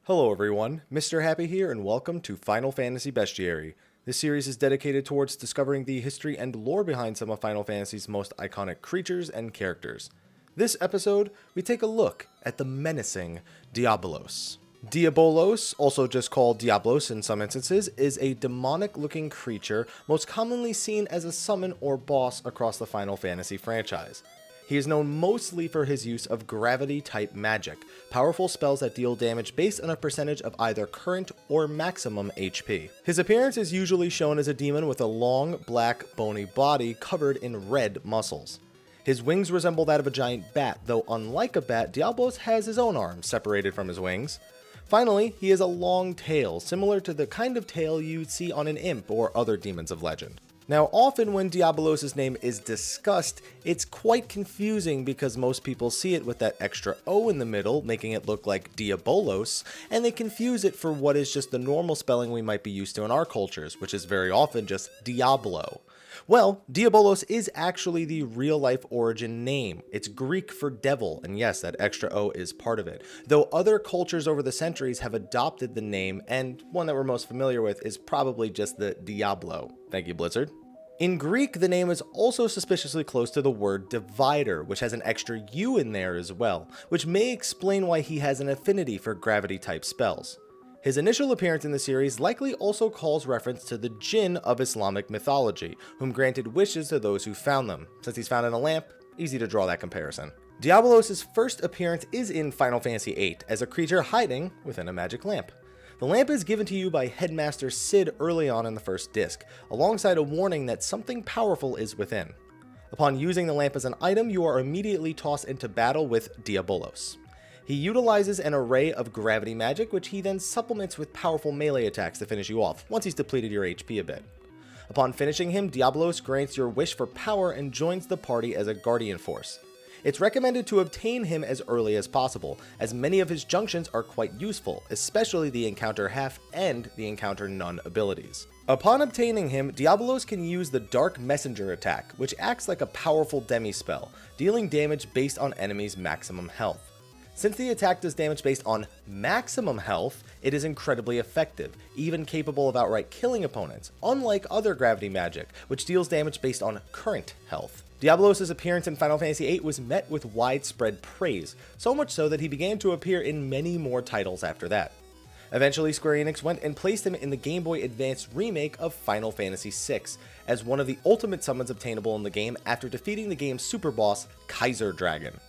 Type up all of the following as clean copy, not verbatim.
Hello everyone, Mr. Happy here and welcome to Final Fantasy Bestiary. This series is dedicated towards discovering the history and lore behind some of Final Fantasy's most iconic creatures and characters. This episode, we take a look at the menacing Diabolos. Diabolos, also just called Diabolos in some instances, is a demonic-looking creature most commonly seen as a summon or boss across the Final Fantasy franchise. He is known mostly for his use of gravity-type magic, powerful spells that deal damage based on a percentage of either current or maximum HP. His appearance is usually shown as a demon with a long, black, bony body covered in red muscles. His wings resemble that of a giant bat, though unlike a bat, Diabolos has his own arms separated from his wings. Finally, he has a long tail, similar to the kind of tail you'd see on an imp or other demons of legend. Now, often when Diabolos' name is discussed, it's quite confusing because most people see it with that extra O in the middle, making it look like Diabolos, and they confuse it for what is just the normal spelling we might be used to in our cultures, which is very often just Diablo. Well, Diabolos is actually the real-life origin name. It's Greek for devil, and yes, that extra O is part of it. Though other cultures over the centuries have adopted the name, and one that we're most familiar with is probably just the Diablo. Thank you, Blizzard. In Greek, the name is also suspiciously close to the word divider, which has an extra U in there as well, which may explain why he has an affinity for gravity-type spells. His initial appearance in the series likely also calls reference to the Jinn of Islamic mythology, whom granted wishes to those who found them. Since he's found in a lamp, easy to draw that comparison. Diabolos' first appearance is in Final Fantasy VIII, as a creature hiding within a magic lamp. The lamp is given to you by Headmaster Cid early on in the first disc, alongside a warning that something powerful is within. Upon using the lamp as an item, you are immediately tossed into battle with Diabolos. He utilizes an array of gravity magic, which he then supplements with powerful melee attacks to finish you off, once he's depleted your HP a bit. Upon finishing him, Diabolos grants your wish for power and joins the party as a guardian force. It's recommended to obtain him as early as possible, as many of his junctions are quite useful, especially the Encounter Half and the Encounter None abilities. Upon obtaining him, Diabolos can use the Dark Messenger attack, which acts like a powerful demi-spell, dealing damage based on enemies' maximum health. Since the attack does damage based on maximum health, it is incredibly effective, even capable of outright killing opponents, unlike other gravity magic, which deals damage based on current health. Diabolos' appearance in Final Fantasy VIII was met with widespread praise, so much so that he began to appear in many more titles after that. Eventually, Square Enix went and placed him in the Game Boy Advance remake of Final Fantasy VI, as one of the ultimate summons obtainable in the game after defeating the game's superboss, Kaiser Dragon.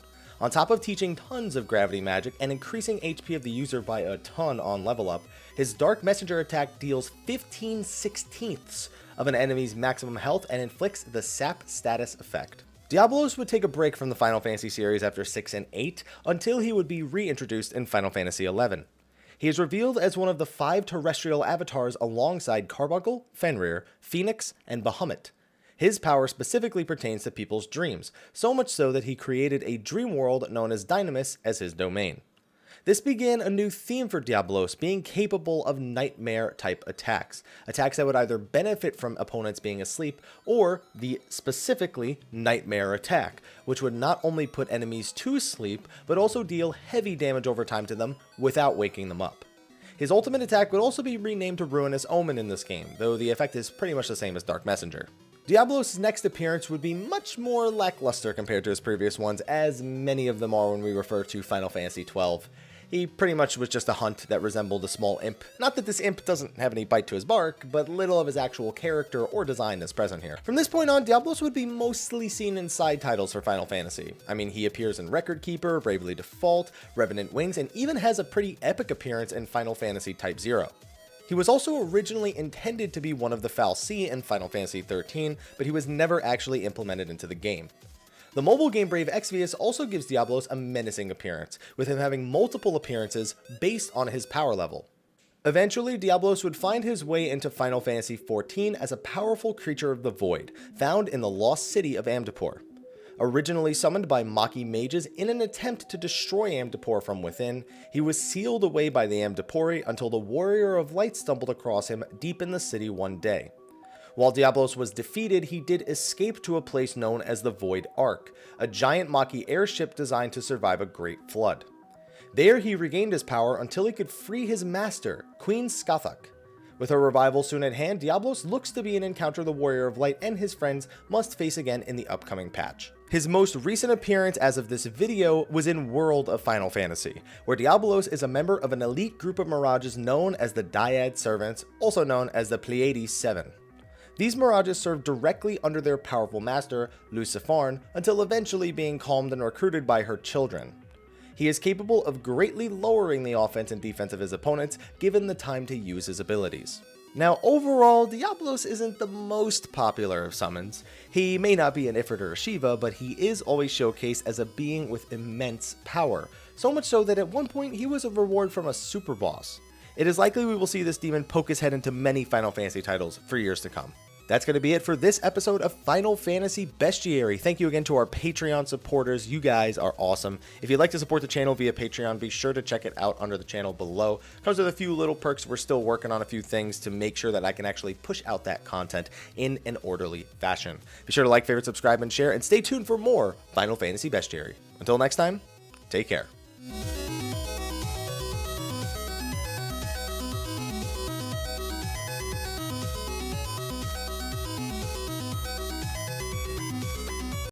On top of teaching tons of gravity magic and increasing HP of the user by a ton on level up, his Dark Messenger attack deals 15/16ths of an enemy's maximum health and inflicts the Sap status effect. Diabolos would take a break from the Final Fantasy series after 6 and 8 until he would be reintroduced in Final Fantasy XI. He is revealed as one of the 5 terrestrial avatars alongside Carbuncle, Fenrir, Phoenix, and Bahamut. His power specifically pertains to people's dreams, so much so that he created a dream world known as Dynamis as his domain. This began a new theme for Diabolos, being capable of nightmare-type attacks that would either benefit from opponents being asleep, or the specifically Nightmare attack, which would not only put enemies to sleep, but also deal heavy damage over time to them without waking them up. His ultimate attack would also be renamed to Ruinous Omen in this game, though the effect is pretty much the same as Dark Messenger. Diabolos' next appearance would be much more lackluster compared to his previous ones, as many of them are when we refer to Final Fantasy XII. He pretty much was just a hunt that resembled a small imp. Not that this imp doesn't have any bite to his bark, but little of his actual character or design is present here. From this point on, Diabolos would be mostly seen in side titles for Final Fantasy. I mean, he appears in Record Keeper, Bravely Default, Revenant Wings, and even has a pretty epic appearance in Final Fantasy Type 0. He was also originally intended to be one of the fal'Cie in Final Fantasy XIII, but he was never actually implemented into the game. The mobile game Brave Exvius also gives Diabolos a menacing appearance, with him having multiple appearances based on his power level. Eventually, Diabolos would find his way into Final Fantasy XIV as a powerful creature of the void, found in the lost city of Amdapor. Originally summoned by Maki mages in an attempt to destroy Amdapor from within, he was sealed away by the Amdapori until the Warrior of Light stumbled across him deep in the city one day. While Diabolos was defeated, he did escape to a place known as the Void Ark, a giant Maki airship designed to survive a great flood. There he regained his power until he could free his master, Queen Skathak. With her revival soon at hand, Diabolos looks to be an encounter the Warrior of Light and his friends must face again in the upcoming patch. His most recent appearance as of this video was in World of Final Fantasy, where Diabolos is a member of an elite group of Mirages known as the Dyad Servants, also known as the Pleiades 7. These Mirages serve directly under their powerful master, Lucifarn, until eventually being calmed and recruited by her children. He is capable of greatly lowering the offense and defense of his opponents, given the time to use his abilities. Now overall, Diabolos isn't the most popular of summons. He may not be an Ifrit or a Shiva, but he is always showcased as a being with immense power, so much so that at one point he was a reward from a super boss. It is likely we will see this demon poke his head into many Final Fantasy titles for years to come. That's going to be it for this episode of Final Fantasy Bestiary. Thank you again to our Patreon supporters. You guys are awesome. If you'd like to support the channel via Patreon, be sure to check it out under the channel below. Comes with a few little perks. We're still working on a few things to make sure that I can actually push out that content in an orderly fashion. Be sure to like, favorite, subscribe, and share, and stay tuned for more Final Fantasy Bestiary. Until next time, take care.